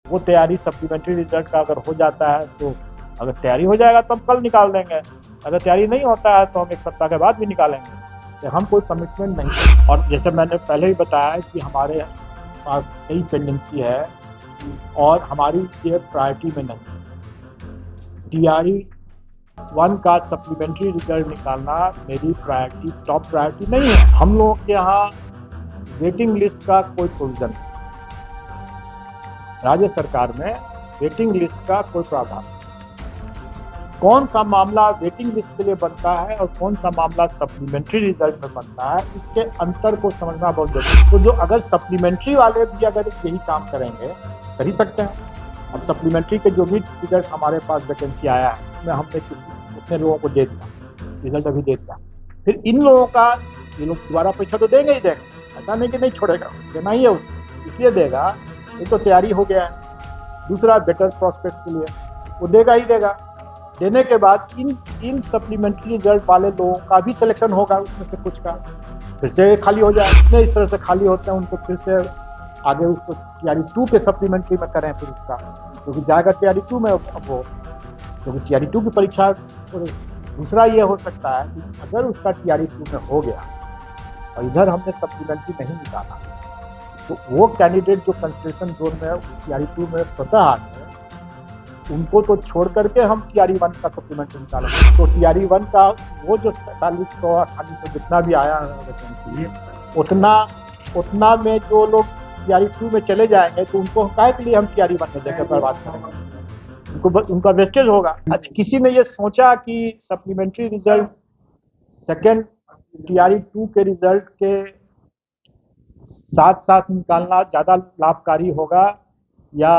वो तैयारी supplementary result का अगर हो जाता है तो अगर तैयारी हो जाएगा तो हम कल निकाल देंगे, अगर तैयारी नहीं होता है तो हम 1 सप्ताह के बाद भी निकालेंगे। तो हम कोई कमिटमेंट नहीं। और जैसे मैंने पहले ही बताया कि हमारे पास कई पेंडेंसी है और हमारी ये प्रायोरिटी में नहीं है। TRE-1 का सप्लीमेंट्री रिजल्ट निकालना मेरी प्रायोरिटी, टॉप प्रायोरिटी नहीं है। हम लोगों के यहाँ वेटिंग लिस्ट का कोई प्रोविजन नहीं, राज्य सरकार में वेटिंग लिस्ट का कोई प्रावधान नहीं। कौन सा मामला वेटिंग लिस्ट के लिए बनता है और कौन सा मामला सप्लीमेंट्री रिजल्ट में बनता है, इसके अंतर को समझना बहुत जरूरी है। तो जो अगर सप्लीमेंट्री वाले भी अगर यही काम करेंगे, कर ही सकते हैं। अब सप्लीमेंट्री के जो भी रिजल्ट हमारे पास वैकेंसी आया है उसमें हमने कितने लोगों को दे दिया, रिजल्ट अभी दे दिया। फिर इन लोगों का ये लोग दोबारा पैसा तो देंगे ही देंगे, ऐसा नहीं कि नहीं छोड़ेगा, देना ही है उसको, इसलिए देगा। एक तो तैयारी हो गया है, दूसरा बेटर प्रोस्पेक्ट्स के लिए वो देगा ही देगा। देने के बाद इन सप्लीमेंट्री रिजल्ट वाले लोगों का भी सिलेक्शन होगा, उसमें से कुछ का फिर से खाली हो जाए। इतने इस तरह से खाली होते हैं उनको फिर से आगे उसको TRE-2 के सप्लीमेंट्री में करें फिर उसका, क्योंकि जाएगा TRE-2 में अब वो, क्योंकि TRE-2 की परीक्षा। दूसरा ये हो सकता है कि अगर उसका TRE-2 में हो गया और इधर हमने सप्लीमेंट्री नहीं निकाला तो वो कैंडिडेट जो कंसिडरेशन जोन में TRE-2 में स्वतः आ गए, उनको तो छोड़ करके हम TRE-1 का सप्लीमेंट्री निकालेंगे। तो TRE-1 का वो जो 4700 4800 जितना भी आया है वैकेंसी, उतना में जो लोग TRE-2 में चले जाएंगे तो उनको काहे के लिए हम TRE-1 में देकर बर्बाद करेंगे, उनका वेस्टेज होगा। अच्छा, किसी ने ये सोचा कि सप्लीमेंट्री रिजल्ट सेकेंड TRE-2 के रिजल्ट के साथ साथ निकालना ज़्यादा लाभकारी होगा या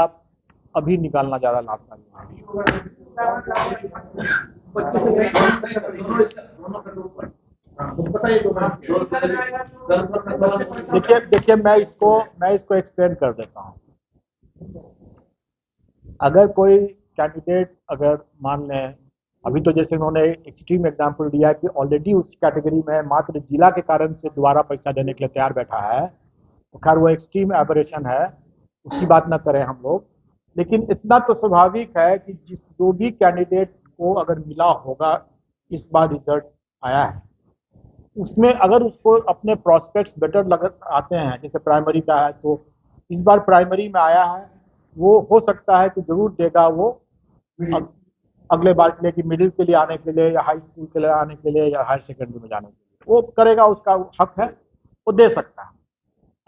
अभी निकालना ज़्यादा लाभकारी होगा? देखिए मैं इसको एक्सप्लेन कर देता हूँ। अगर कोई कैंडिडेट अगर मान लें, अभी तो जैसे उन्होंने एक्सट्रीम एग्जांपल दिया कि ऑलरेडी उस कैटेगरी में मात्र जिला के कारण से दोबारा परीक्षा देने के लिए तैयार बैठा है, तो खैर वो एक्सट्रीम एबरेशन है, उसकी बात ना करें हम लोग। लेकिन इतना तो स्वाभाविक है कि जो भी कैंडिडेट को अगर मिला होगा इस बार रिजल्ट आया है, उसमें अगर उसको अपने प्रोस्पेक्ट्स बेटर आते हैं, जैसे प्राइमरी का है तो इस बार प्राइमरी में आया है, वो हो सकता है कि जरूर देगा वो अगले बार के लिए, कि मिडिल के लिए आने के लिए या हाई स्कूल के लिए आने के लिए या हायर सेकेंडरी में जाने के लिए वो करेगा, उसका हक है, वो दे सकता है।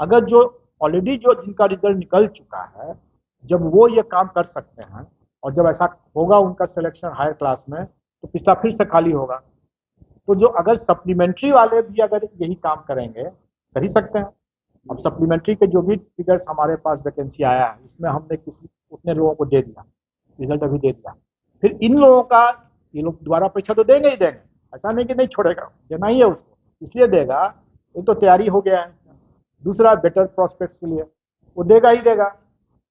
अगर जो ऑलरेडी जो जिनका रिजल्ट निकल चुका है, जब वो ये काम कर सकते हैं और जब ऐसा होगा उनका सिलेक्शन हायर क्लास में, तो पिछला फिर से खाली होगा। तो जो अगर सप्लीमेंट्री वाले भी अगर यही काम करेंगे, कर ही सकते हैं। अब सप्लीमेंट्री के जो भी फिगर्स हमारे पास वैकेंसी आया है इसमें हमने उतने लोगों को दे दिया, रिजल्ट अभी दे दिया। फिर इन लोगों का ये लोग दोबारा परीक्षा तो देंगे ही देंगे, ऐसा नहीं कि नहीं छोड़ेगा, देना ही है उसको, इसलिए देगा। एक तो तैयारी हो गया है, दूसरा बेटर प्रोस्पेक्ट्स के लिए वो देगा ही देगा।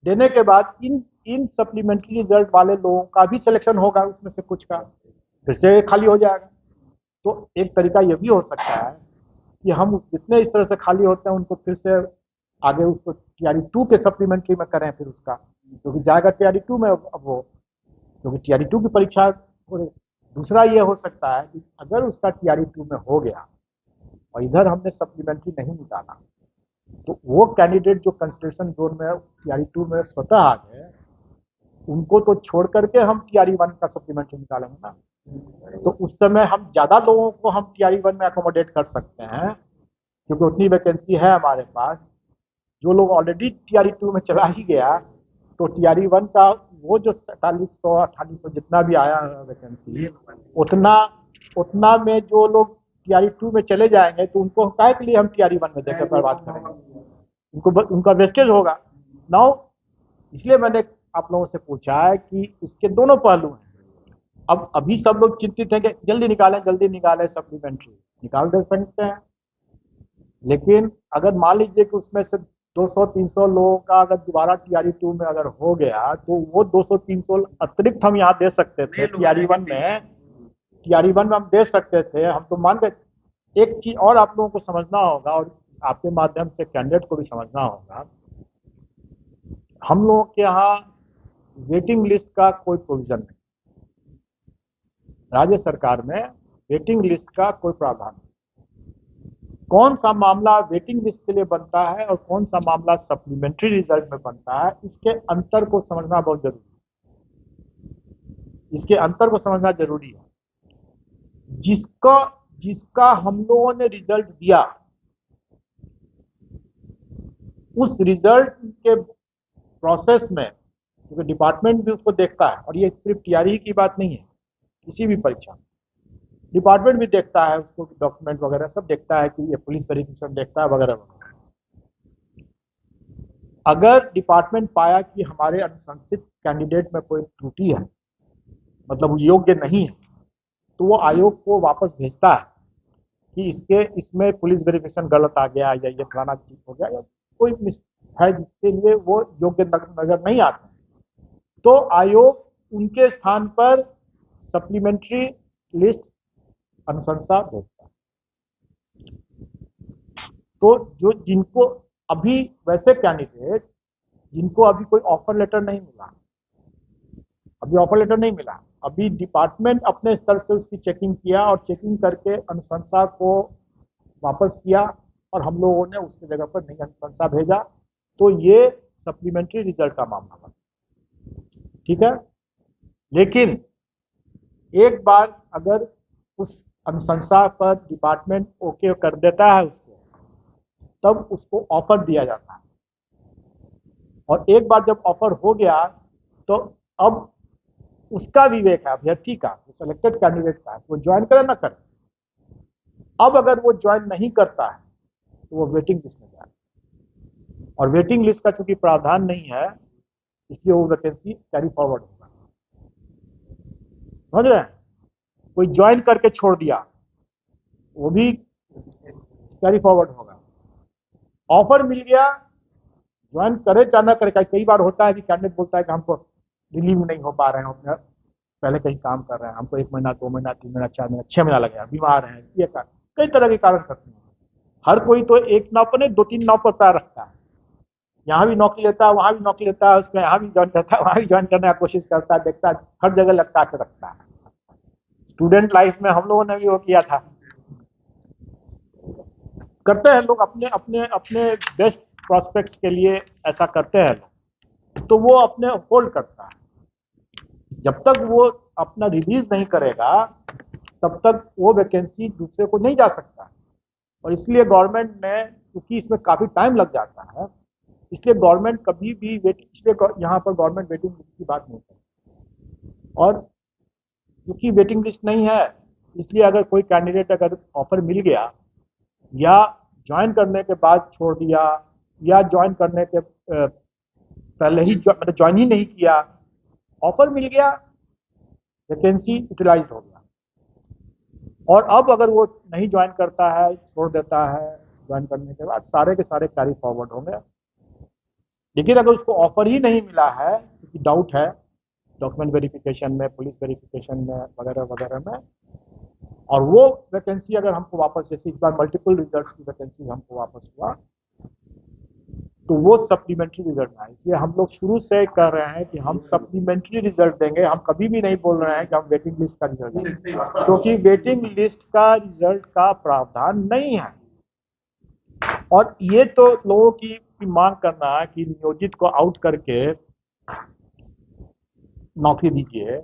देने के बाद इन सप्लीमेंट्री रिजल्ट वाले लोगों का भी सिलेक्शन होगा, उसमें से कुछ का फिर से खाली हो जाएगा। तो एक तरीका ये भी हो सकता है कि हम जितने इस तरह से खाली होते हैं उनको फिर से आगे उसको TRE-2 के सप्लीमेंट्री में करें फिर उसका, क्योंकि जाएगा TRE-2 में अब वो, क्योंकि TRE-2 की परीक्षा। दूसरा ये हो सकता है कि अगर उसका TRE-2 में हो गया और इधर हमने सप्लीमेंट्री नहीं निकाला तो वो कैंडिडेट जो कंसिडरेशन जोन में TRE-2 में स्वतः आ गए, उनको तो छोड़ करके हम TRE-1 का सप्लीमेंट्री निकालेंगे ना। तो उस समय हम ज़्यादा लोगों को हम TRE-1 में अकोमोडेट कर सकते हैं, क्योंकि उतनी वैकेंसी है हमारे पास। जो लोग ऑलरेडी TRE-2 में चला ही गया, तो TRE-1 का वो जो 4700 4800 जितना भी आया है वैकेंसी, उतना में जो लोग TRE-2 में चले जाएंगे तो उनको काहे के लिए हम TRE-1 में देकर बर्बाद करेंगे, उनका वेस्टेज होगा। नाउ इसलिए मैंने आप लोगों से पूछा है कि इसके दोनों पहलू हैं। अब अभी सब लोग चिंतित हैं कि जल्दी निकालें सप्लीमेंट्री, निकाल दे सकते हैं। लेकिन अगर मान लीजिए कि उसमें से 200-300 लोगों का अगर दोबारा TRE-2 में अगर हो गया, तो वो 200-300 अतिरिक्त हम यहाँ दे सकते थे TRE-1 में हम दे सकते थे। हम तो मान गए। एक चीज और आप लोगों को समझना होगा और आपके माध्यम से कैंडिडेट को भी समझना होगा, हम लोगों के यहाँ वेटिंग लिस्ट का कोई प्रोविजन नहीं। राज्य सरकार में वेटिंग लिस्ट का कोई प्रावधान नहीं। कौन सा मामला वेटिंग लिस्ट के लिए बनता है और कौन सा मामला सप्लीमेंट्री रिजल्ट में बनता है, इसके अंतर को समझना बहुत जरूरी है। इसके अंतर को समझना जरूरी है। जिसका जिसका हम लोगों ने रिजल्ट दिया, उस रिजल्ट के प्रोसेस में, क्योंकि डिपार्टमेंट भी उसको देखता है, और ये सिर्फ टीआरई की बात नहीं है, किसी भी परीक्षा में डिपार्टमेंट भी देखता है, उसको डॉक्यूमेंट वगैरह सब देखता है, कि ये पुलिस वेरिफिकेशन देखता है वगैरह वगैरह। अगर डिपार्टमेंट पाया कि हमारे अनुशंसित कैंडिडेट में कोई त्रुटि है, मतलब योग्य नहीं है, तो वो आयोग को वापस भेजता है कि इसमें पुलिस वेरिफिकेशन गलत आ गया, या ये फलाना चीज हो गया, या कोई है जिसके लिए वो योग्य नजर नहीं आते, तो आयोग उनके स्थान पर सप्लीमेंट्री लिस्ट अनुशंसा भेजता है। तो जो जिनको अभी वैसे कैंडिडेट जिनको अभी कोई ऑफर लेटर नहीं मिला, अभी डिपार्टमेंट अपने स्तर से उसकी चेकिंग किया, और चेकिंग करके अनुशंसा को वापस किया, और हम लोगों ने उसकी जगह पर नई अनुशंसा भेजा, तो ये सप्लीमेंट्री रिजल्ट का मामला बना। ठीक है। लेकिन एक बार अगर उस अनुशंसा पर डिपार्टमेंट ओके कर देता है उसको, तब उसको ऑफर दिया जाता है, और एक बार जब ऑफर हो गया, तो अब उसका विवेक है, अभ्यर्थी का, सिलेक्टेड कैंडिडेट का, वो ज्वाइन करे ना करे। अब अगर वो ज्वाइन नहीं करता है, तो वो वेटिंग लिस्ट में जाए, और वेटिंग लिस्ट का चूंकि प्रावधान नहीं है, इसलिए वो वैकेंसी कैरी फॉरवर्ड होगा। समझ रहे हैं? कोई ज्वाइन करके छोड़ दिया, वो भी कैरी फॉरवर्ड होगा। ऑफर मिल गया, ज्वाइन करे चाहे ना करे। कई बार होता है कि कैंडिडेट बोलता है कि हमको रिलीव नहीं हो पा रहे हैं, अपने पहले कहीं काम कर रहे हैं, हमको 1 महीना 2 महीना 3 महीना 4 महीना 6 महीना लगेगा, बीमार हैं, ये कई तरह के कारण करते हैं। हर कोई तो एक नाव पर नहीं, 2-3 नाव पर पैर रखता है। यहाँ भी नौकरी लेता है, वहां भी नौकरी लेता है, उसमें यहाँ भी ज्वाइन करता है, वहां भी ज्वाइन करने की कोशिश करता है, देखता है, हर जगह लटका के रखता है। स्टूडेंट लाइफ में हम लोगों ने भी वो किया था। करते हैं लोग, अपने अपने अपने बेस्ट प्रोस्पेक्ट्स के लिए ऐसा करते हैं लोग, तो वो अपने होल्ड करता है। जब तक वो अपना रिलीज नहीं करेगा, तब तक वो वैकेंसी दूसरे को नहीं जा सकता। और इसलिए गवर्नमेंट ने, क्योंकि इसमें काफी टाइम लग जाता है, इसलिए गवर्नमेंट कभी भी इसलिए यहाँ पर गवर्नमेंट वेटिंग लिस्ट की बात नहीं करती। और क्योंकि वेटिंग लिस्ट नहीं है, इसलिए अगर कोई कैंडिडेट अगर ऑफर मिल गया, या ज्वाइन करने के बाद छोड़ दिया, या ज्वाइन करने के पहले ही मतलब ज्वाइन ही नहीं किया, ऑफर मिल गया, वैकेंसी यूटिलाइज हो गया, और अब अगर वो नहीं ज्वाइन करता है, छोड़ देता है, ज्वाइन करने के बाद सारे के सारे कैरी फॉरवर्ड होंगे। लेकिन अगर उसको ऑफर ही नहीं मिला है, क्योंकि डाउट है डॉक्यूमेंट वेरिफिकेशन में, पुलिस वेरिफिकेशन में वगैरह वगैरह में, और वो वैकेंसी अगर हमको वापस, जैसे इस बार मल्टीपल रिजल्ट्स की वैकेंसी हमको वापस हुआ, तो वो सप्लीमेंट्री रिजल्ट है। इसलिए हम लोग शुरू से कर रहे हैं कि हम सप्लीमेंट्री रिजल्ट देंगे। हम कभी भी नहीं बोल रहे हैं कि हम वेटिंग लिस्ट का रिजल्ट देंगे, क्योंकि वेटिंग लिस्ट का रिजल्ट का प्रावधान नहीं है। और ये तो लोगों की मांग करना है कि नियोजित को आउट करके नौकरी दीजिए,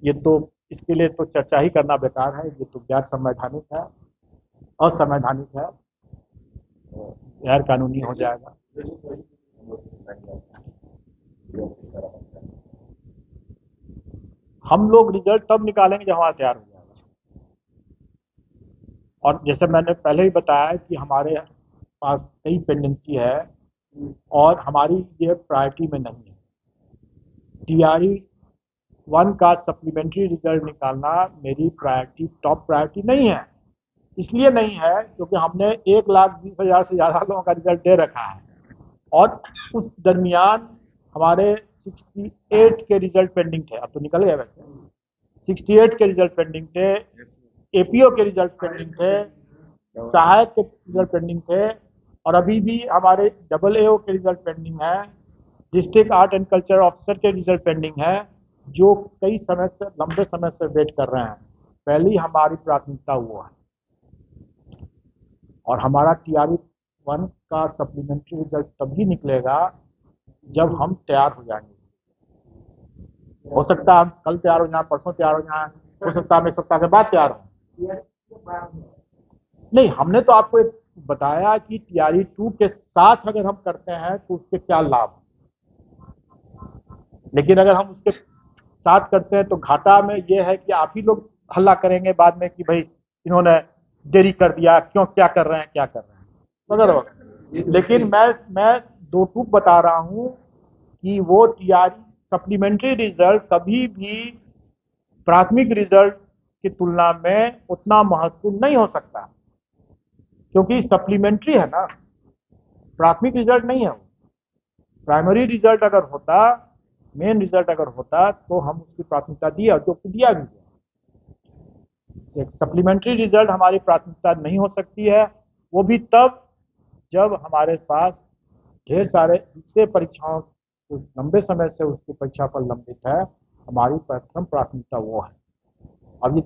ये तो, इसके लिए तो चर्चा ही करना बेकार है। ये तो गैर संवैधानिक है, असंवैधानिक है, गैर कानूनी हो जाएगा। हम लोग रिजल्ट तब निकालेंगे जब हमारा तैयार हो जाएगा। और जैसे मैंने पहले ही बताया कि हमारे पास कई पेंडेंसी है, और हमारी ये प्रायोरिटी में नहीं है। टीआरई 1 का सप्लीमेंट्री रिजल्ट निकालना मेरी प्रायोरिटी, टॉप प्रायोरिटी नहीं है। इसलिए नहीं है क्योंकि हमने 1,20,000 से ज़्यादा लोगों का रिजल्ट दे रखा है, और उस दरमियान हमारे 68 के रिजल्ट पेंडिंग थे। अब तो निकल गए वैसे, 68 के रिजल्ट पेंडिंग थे, एपीओ के रिजल्ट पेंडिंग थे, सहायक के रिजल्ट पेंडिंग थे, और अभी भी हमारे AAO के रिजल्ट पेंडिंग है, district art and culture officer के रिजल्ट पेंडिंग है, जो कई समय से, लंबे समय से वेट कर रहे हैं। पहली हमारी प्राथमिकता वो है, और हमारा TRE-1 का सप्लीमेंट्री रिजल्ट तभी निकलेगा जब हम तैयार हो जाएंगे। हो सकता है हम कल तैयार हो जाए, परसों तैयार हो जाए, हो सकता है हम 1 सप्ताह के बाद तैयार हो। नहीं, हमने तो आपको एक बताया कि TRE-2 के साथ अगर हम करते हैं तो उसके क्या लाभ, लेकिन अगर हम उसके साथ करते हैं तो घाटा में ये है कि आप ही लोग हल्ला करेंगे बाद में कि भाई इन्होंने देरी कर दिया, क्यों, क्या कर रहे हैं, क्या कर रहे हैं, मगर लेकिन मैं दो टूक बता रहा हूं कि वो TRE सप्लीमेंट्री रिजल्ट कभी भी प्राथमिक रिजल्ट की तुलना में उतना महत्वपूर्ण नहीं हो सकता, क्योंकि सप्लीमेंट्री है ना, प्राथमिक रिजल्ट नहीं है वो। प्राइमरी रिजल्ट अगर होता, मेन रिजल्ट अगर होता तो हम उसकी प्राथमिकता दिया, जो कि दिया भी गया। सप्लीमेंट्री रिजल्ट हमारी प्राथमिकता नहीं हो सकती है, वो भी तब जब हमारे पास ढेर सारे दूसरे परीक्षाओं, लंबे समय से उसकी परीक्षा पर लंबित है। हमारी प्रथम प्राथमिकता वो है। अब ये